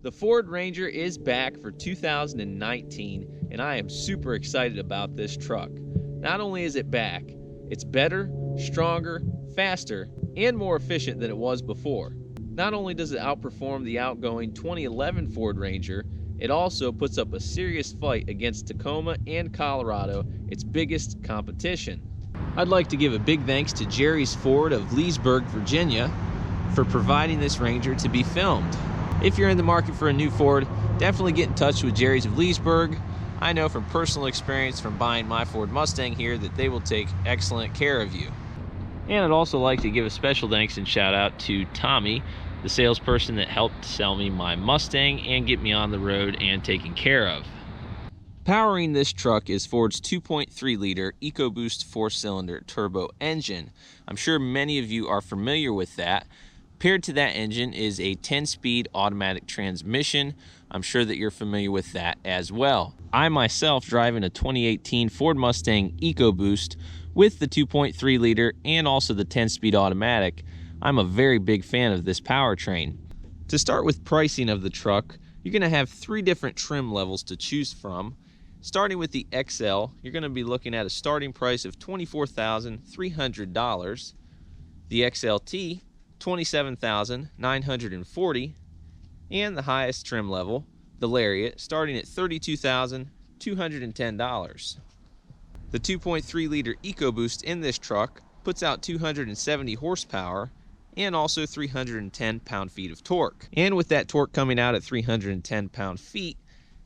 The Ford Ranger is back for 2019, and I am super excited about this truck. Not only is it back, it's better, stronger, faster, and more efficient than it was before. Not only does it outperform the outgoing 2011 Ford Ranger, it also puts up a serious fight against Tacoma and Colorado, its biggest competition. I'd like to give a big thanks to Jerry's Ford of Leesburg, Virginia, for providing this Ranger to be filmed. If you're in the market for a new Ford, definitely get in touch with Jerry's of Leesburg. I know from personal experience from buying my Ford Mustang here that they will take excellent care of you. And I'd also like to give a special thanks and shout out to Tommy, the salesperson that helped sell me my Mustang and get me on the road and taken care of. Powering this truck is Ford's 2.3-liter EcoBoost 4-cylinder turbo engine. I'm sure many of you are familiar with that. Paired to that engine is a 10-speed automatic transmission. I'm sure that you're familiar with that as well. I myself driving a 2018 Ford Mustang EcoBoost with the 2.3-liter and also the 10-speed automatic. I'm a very big fan of this powertrain. To start with pricing of the truck, you're going to have 3 different trim levels to choose from. Starting with the XL, you're going to be looking at a starting price of $24,300. The XLT, $27,940, and the highest trim level, the Lariat, starting at $32,210. The 2.3-liter EcoBoost in this truck puts out 270 horsepower and also 310 pound-feet of torque. And with that torque coming out at 310 pound-feet,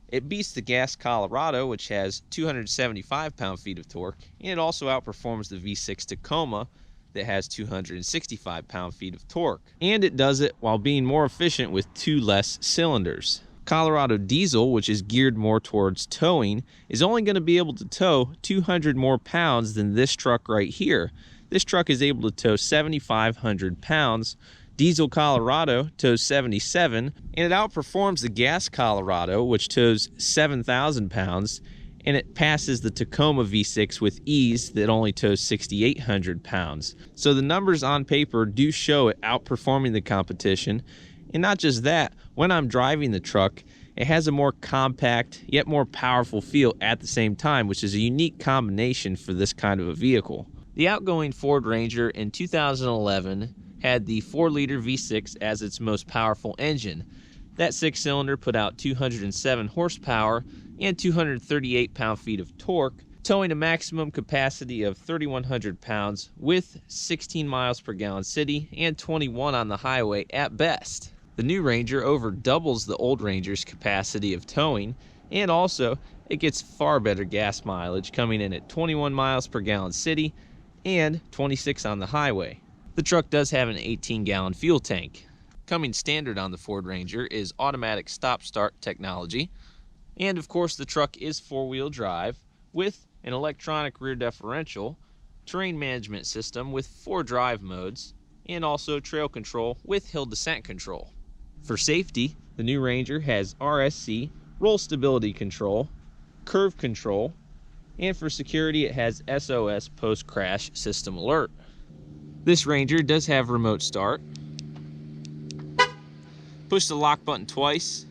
it beats the gas Colorado, which has 275 pound-feet of torque, and it also outperforms the V6 Tacoma, that has 265 pound-feet of torque. And it does it while being more efficient with 2 less cylinders. Colorado diesel, which is geared more towards towing, is only going to be able to tow 200 more pounds than this truck right here. This truck is able to tow 7,500 pounds. Diesel Colorado tows 77, and it outperforms the gas Colorado, which tows 7,000 pounds, and it passes the Tacoma V6 with ease that only tows 6,800 pounds. So the numbers on paper do show it outperforming the competition. And not just that, when I'm driving the truck, it has a more compact yet more powerful feel at the same time, which is a unique combination for this kind of a vehicle. The outgoing Ford Ranger in 2011 had the 4-liter V6 as its most powerful engine. That 6-cylinder put out 207 horsepower and 238 pound-feet of torque, towing a maximum capacity of 3,100 pounds with 16 miles per gallon city and 21 on the highway at best. The new Ranger over doubles the old Ranger's capacity of towing, and also it gets far better gas mileage, coming in at 21 miles per gallon city and 26 on the highway. The truck does have an 18-gallon fuel tank. Coming standard on the Ford Ranger is automatic stop-start technology. And of course the truck is 4-wheel drive with an electronic rear differential, terrain management system with 4 drive modes, and also trail control with hill descent control. For safety, the new Ranger has RSC, roll stability control, curve control, and for security it has SOS post-crash system alert. This Ranger does have remote start. Push the lock button twice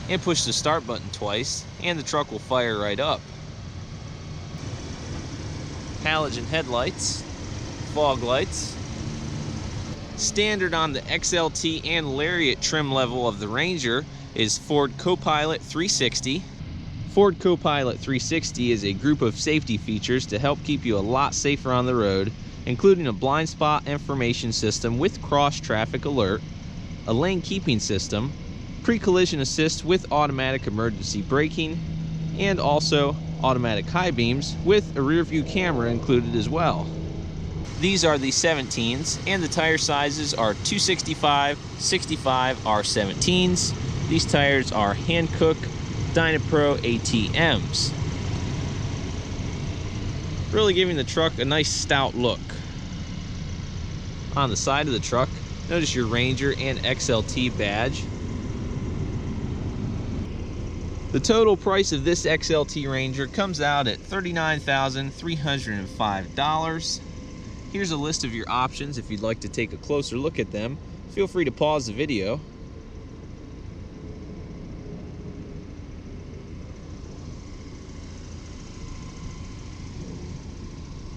and push the start button twice, and the truck will fire right up. Halogen headlights, fog lights. Standard on the XLT and Lariat trim level of the Ranger is Ford Co-Pilot 360. Ford Co-Pilot 360 is a group of safety features to help keep you a lot safer on the road, including a blind spot information system with cross traffic alert, a lane keeping system, pre-collision assist with automatic emergency braking, and also automatic high beams with a rear view camera included as well. These are the 17s, and the tire sizes are 265, 65 R17s. These tires are Hankook Dynapro ATMs. Really giving the truck a nice stout look. On the side of the truck, notice your Ranger and XLT badge. The total price of this XLT Ranger comes out at $39,305. Here's a list of your options if you'd like to take a closer look at them. Feel free to pause the video.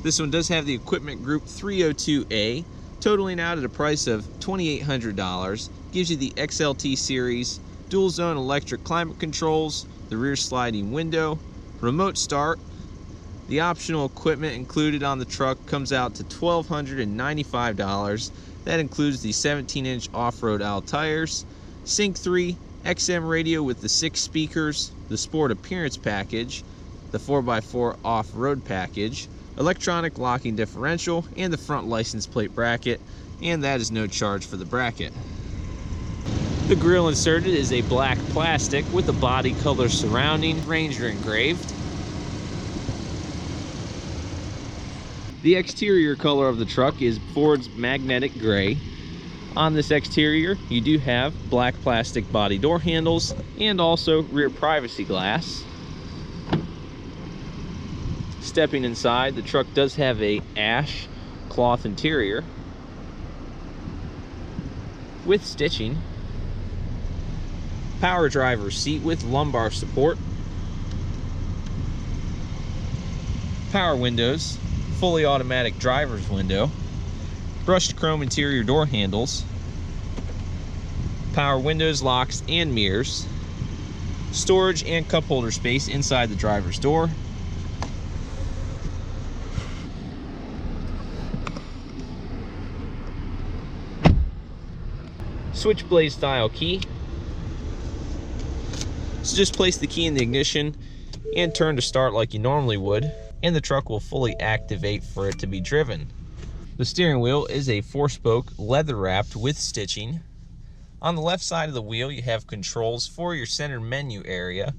This one does have the equipment group 302A, totaling out at a price of $2,800. Gives you the XLT series, dual zone electric climate controls, the rear sliding window, remote start. The optional equipment included on the truck comes out to $1,295. That includes the 17-inch off-road alloy tires, Sync 3, XM radio with the 6 speakers, the Sport Appearance package, the 4x4 off-road package, electronic locking differential, and the front license plate bracket, and that is no charge for the bracket. The grille inserted is a black plastic with the body color surrounding Ranger engraved. The exterior color of the truck is Ford's magnetic gray. On this exterior, you do have black plastic body door handles and also rear privacy glass. Stepping inside, the truck does have a ash cloth interior with stitching. Power driver seat with lumbar support. Power windows. Fully automatic driver's window, brushed chrome interior door handles, power windows, locks, and mirrors, storage and cup holder space inside the driver's door, switchblade style key. So just place the key in the ignition and turn to start like you normally would, and the truck will fully activate for it to be driven. The steering wheel is a 4-spoke leather wrapped with stitching. On the left side of the wheel you have controls for your center menu area,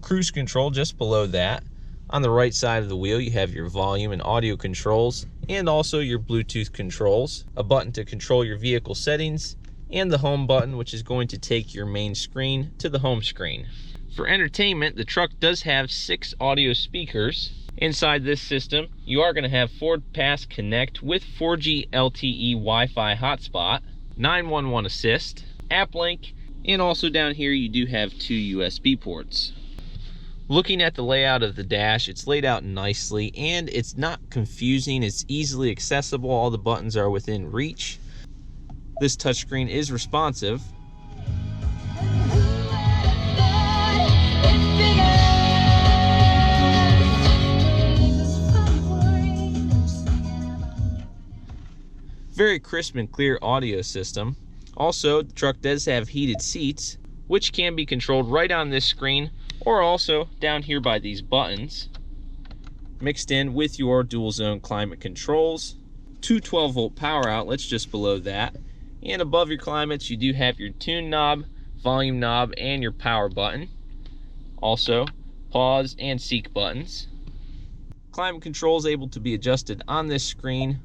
cruise control just below that. On the right side of the wheel you have your volume and audio controls, and also your Bluetooth controls, a button to control your vehicle settings, and the home button, which is going to take your main screen to the home screen. For entertainment, the truck does have 6 audio speakers. Inside this system, you are going to have Ford Pass Connect with 4G LTE Wi-Fi hotspot, 911 assist, app link, and also down here you do have 2 USB ports. Looking at the layout of the dash, it's laid out nicely and it's not confusing. It's easily accessible. All the buttons are within reach. This touchscreen is responsive. Very crisp and clear audio system. Also, the truck does have heated seats, which can be controlled right on this screen or also down here by these buttons, mixed in with your dual zone climate controls. 2 12-volt power outlets just below that, and above your climates you do have your tune knob, volume knob, and your power button. Also pause and seek buttons. Climate control is able to be adjusted on this screen.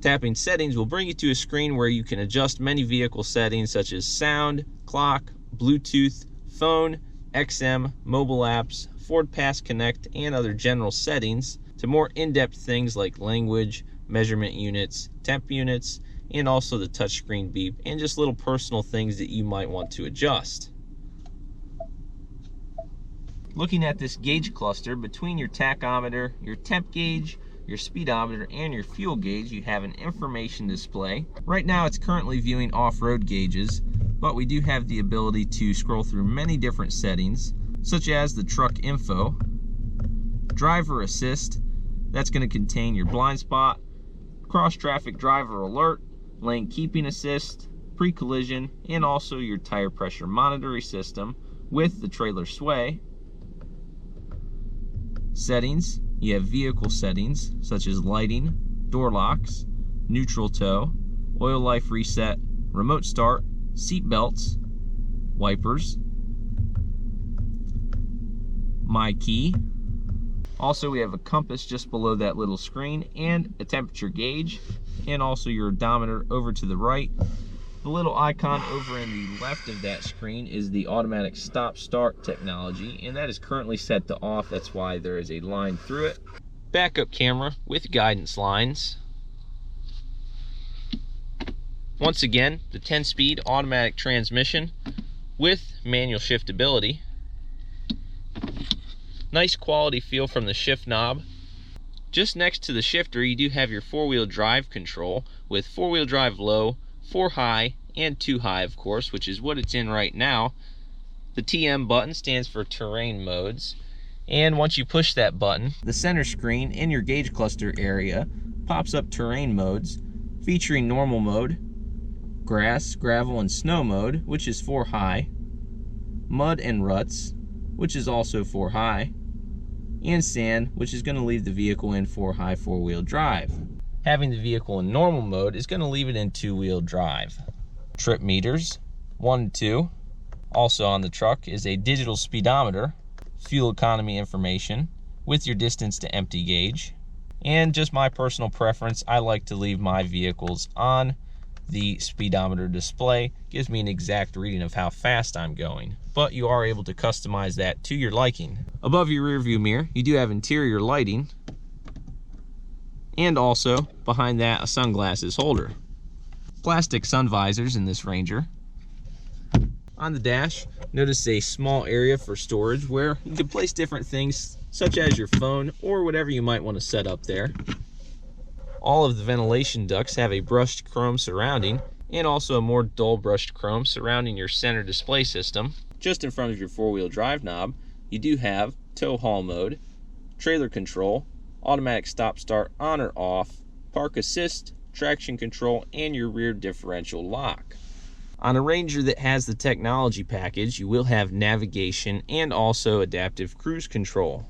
Tapping settings will bring you to a screen where you can adjust many vehicle settings such as sound, clock, Bluetooth, phone, XM, mobile apps, Ford Pass Connect, and other general settings, to more in-depth things like language, measurement units, temp units, and also the touchscreen beep, and just little personal things that you might want to adjust. Looking at this gauge cluster, between your tachometer, your temp gauge, your speedometer, and your fuel gauge, you have an information display. Right now it's currently viewing off-road gauges, but we do have the ability to scroll through many different settings, such as the truck info, driver assist, that's going to contain your blind spot, cross traffic driver alert, lane keeping assist, pre-collision, and also your tire pressure monitoring system with the trailer sway. Settings, you have vehicle settings such as lighting, door locks, neutral tow, oil life reset, remote start, seat belts, wipers, my key. Also, we have a compass just below that little screen and a temperature gauge, and also your odometer over to the right. The little icon over in the left of that screen is the automatic stop-start technology, and that is currently set to off. That's why there is a line through it. Backup camera with guidance lines. Once again, the 10-speed automatic transmission with manual shiftability. Nice quality feel from the shift knob. Just next to the shifter, you do have your four-wheel drive control with four-wheel drive low, 4 high, and 2 high, of course, which is what it's in right now. The TM button stands for terrain modes. And once you push that button, the center screen in your gauge cluster area pops up terrain modes, featuring normal mode, grass, gravel, and snow mode, which is 4 high, mud and ruts, which is also 4 high, and sand, which is going to leave the vehicle in 4 high 4-wheel drive. Having the vehicle in normal mode is going to leave it in 2-wheel drive. Trip meters, 1 and 2. Also on the truck is a digital speedometer, fuel economy information with your distance to empty gauge. And just my personal preference, I like to leave my vehicles on the speedometer display. Gives me an exact reading of how fast I'm going, but you are able to customize that to your liking. Above your rear view mirror, you do have interior lighting, and also behind that a sunglasses holder. Plastic sun visors in this Ranger. On the dash, notice a small area for storage where you can place different things such as your phone or whatever you might want to set up there. All of the ventilation ducts have a brushed chrome surrounding, and also a more dull brushed chrome surrounding your center display system. Just in front of your 4-wheel drive knob, you do have tow haul mode, trailer control, automatic stop start on or off, park assist, traction control, and your rear differential lock. On a Ranger that has the technology package, you will have navigation and also adaptive cruise control.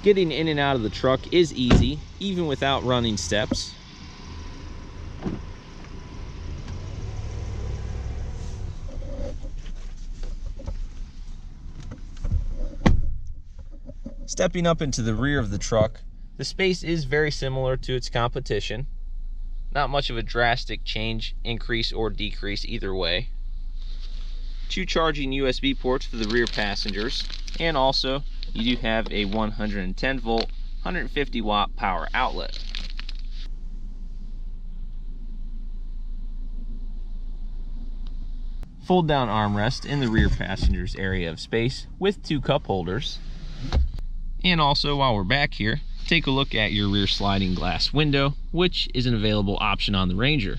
Getting in and out of the truck is easy, even without running steps. Stepping up into the rear of the truck, the space is very similar to its competition. Not much of a drastic change, increase or decrease either way. 2 charging USB ports for the rear passengers, and also you do have a 110 volt, 150 watt power outlet. Fold down armrest in the rear passengers area of space with 2 cup holders. And also, while we're back here, take a look at your rear sliding glass window, which is an available option on the Ranger.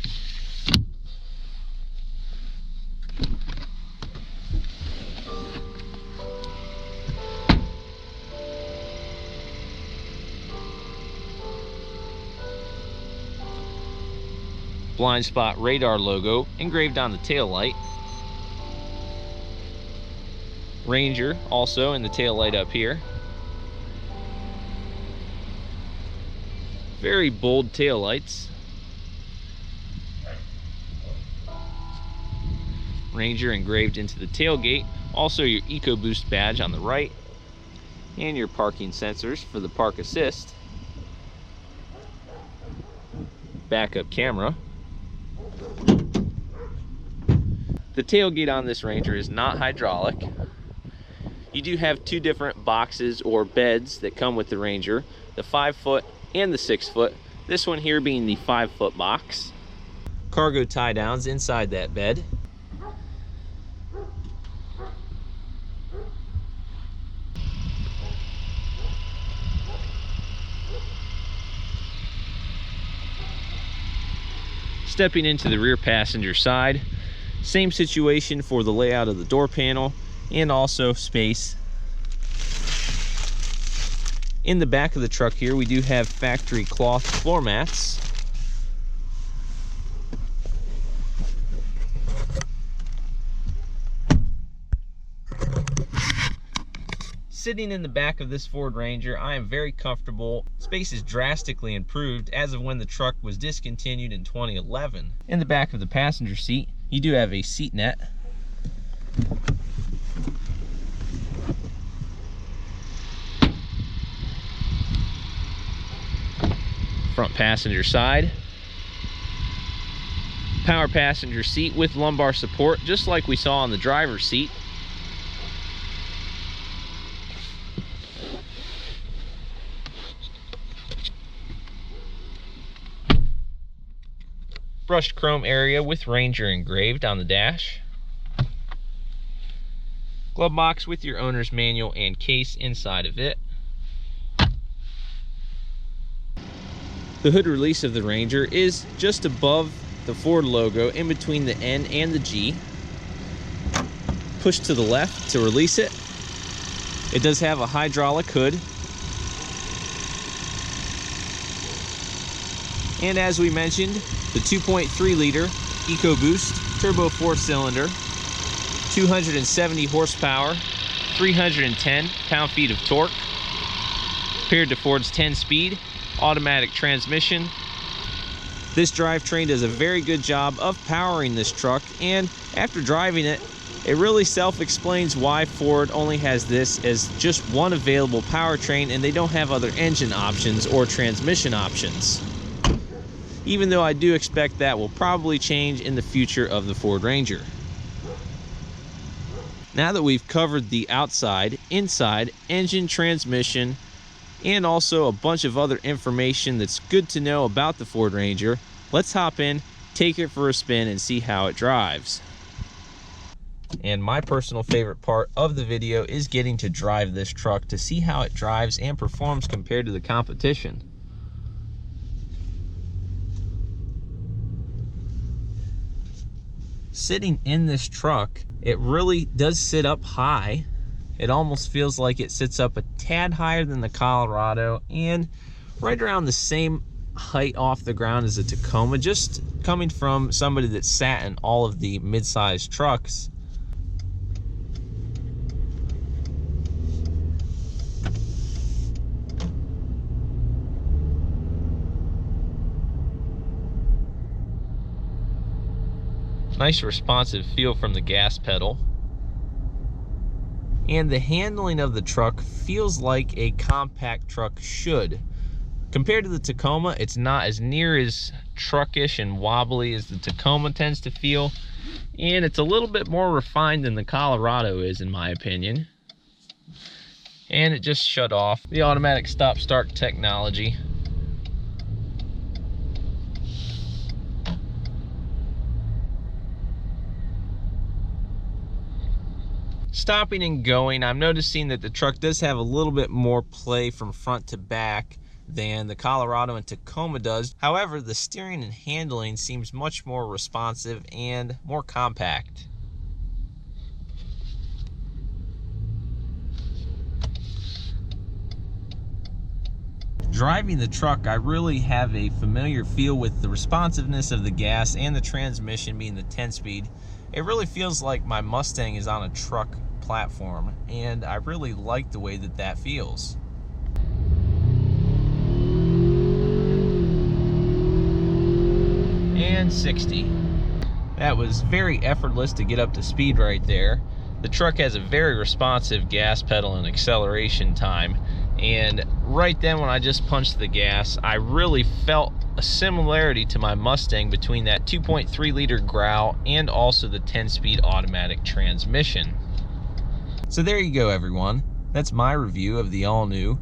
Blind spot radar logo engraved on the taillight. Ranger also in the taillight up here. Very bold taillights. Ranger engraved into the tailgate. Also your EcoBoost badge on the right. And your parking sensors for the park assist. Backup camera. The tailgate on this Ranger is not hydraulic. You do have 2 different boxes or beds that come with the Ranger. The 5-foot and the 6-foot, this one here being the 5-foot box. Cargo tie downs inside that bed. Stepping into the rear passenger side, same situation for the layout of the door panel and also space. In the back of the truck here, we do have factory cloth floor mats. Sitting in the back of this Ford Ranger, I am very comfortable. Space is drastically improved as of when the truck was discontinued in 2011. In the back of the passenger seat, you do have a seat net. Front passenger side. Power passenger seat with lumbar support, just like we saw on the driver's seat. Brushed chrome area with Ranger engraved on the dash. Glove box with your owner's manual and case inside of it. The hood release of the Ranger is just above the Ford logo, in between the N and the G. Push to the left to release it. It does have a hydraulic hood. And as we mentioned, the 2.3 liter EcoBoost turbo 4-cylinder, 270 horsepower, 310 pound-feet of torque, paired to Ford's 10-speed automatic transmission. This drivetrain does a very good job of powering this truck, and after driving it, it really self-explains why Ford only has this as just one available powertrain and they don't have other engine options or transmission options. Even though I do expect that will probably change in the future of the Ford Ranger. Now that we've covered the outside, inside, engine, transmission, and also a bunch of other information that's good to know about the Ford Ranger, let's hop in, take it for a spin, and see how it drives. And my personal favorite part of the video is getting to drive this truck to see how it drives and performs compared to the competition. Sitting in this truck, it really does sit up high. It almost feels like it sits up a tad higher than the Colorado and right around the same height off the ground as the Tacoma. Just coming from somebody that sat in all of the mid-sized trucks, nice responsive feel from the gas pedal. And the handling of the truck feels like a compact truck should. Compared to the Tacoma, it's not as near as truckish and wobbly as the Tacoma tends to feel. And it's a little bit more refined than the Colorado is, in my opinion. And it just shut off. The automatic stop-start technology. Stopping and going, I'm noticing that the truck does have a little bit more play from front to back than the Colorado and Tacoma does. However, the steering and handling seems much more responsive and more compact. Driving the truck, I really have a familiar feel with the responsiveness of the gas and the transmission being the 10-speed. It really feels like my Mustang is on a truck platform, and I really like the way that that feels. And 60. That was very effortless to get up to speed right there. The truck has a very responsive gas pedal and acceleration time, and right then when I just punched the gas, I really felt a similarity to my Mustang between that 2.3 liter Grau and also the 10-speed automatic transmission. So there you go, everyone. That's my review of the all-new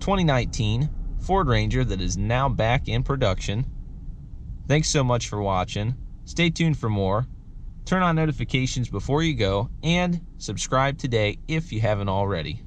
2019 Ford Ranger that is now back in production. Thanks so much for watching. Stay tuned for more. Turn on notifications before you go, and subscribe today if you haven't already.